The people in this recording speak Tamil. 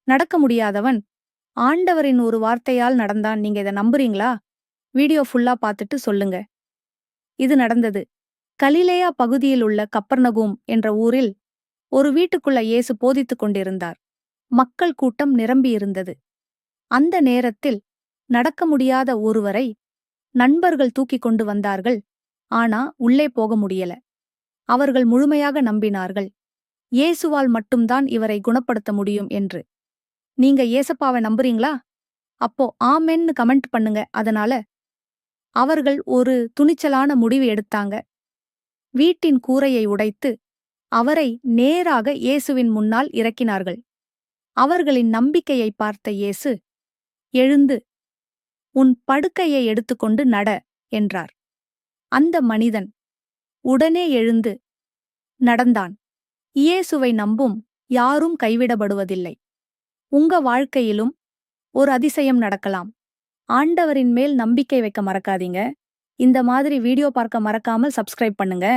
நடக்க முடியாதவன் ஆண்டவரின் ஒரு வார்த்தையால் நடந்தான். நீங்க இதை நம்புறீங்களா? வீடியோ ஃபுல்லா பார்த்துட்டு சொல்லுங்க. இது நடந்தது கலிலேயா பகுதியில் உள்ள கப்பர்நகூம் என்ற ஊரில் ஒரு வீட்டுக்குள்ள இயேசு போதித்துக் கொண்டிருந்தார். மக்கள் கூட்டம் நிரம்பியிருந்தது. அந்த நேரத்தில் நடக்க முடியாத ஒருவரை நண்பர்கள் தூக்கிக் கொண்டு வந்தார்கள். ஆனா உள்ளே போக முடியல. அவர்கள் முழுமையாக நம்பினார்கள், இயேசுவால் மட்டும்தான் இவரை குணப்படுத்த முடியும் என்று. நீங்க ஏசப்பாவை நம்புறீங்களா? அப்போ ஆமென்னு கமெண்ட் பண்ணுங்க. அதனால அவர்கள் ஒரு துணிச்சலான முடிவு எடுத்தாங்க. வீட்டின் கூரையை உடைத்து அவரை நேராக இயேசுவின் முன்னால் இறக்கினார்கள். அவர்களின் நம்பிக்கையை பார்த்த இயேசு, எழுந்து உன் படுக்கையை எடுத்துக்கொண்டு நட என்றார். அந்த மனிதன் உடனே எழுந்து நடந்தான். இயேசுவை நம்பும் யாரும் கைவிடப்படுவதில்லை. உங்க வாழ்க்கையிலும் ஒரு அதிசயம் நடக்கலாம். ஆண்டவரின் மேல் நம்பிக்கை வைக்க மறக்காதீங்க. இந்த மாதிரி வீடியோ பார்க்க மறக்காமல் சப்ஸ்கிரைப் பண்ணுங்க.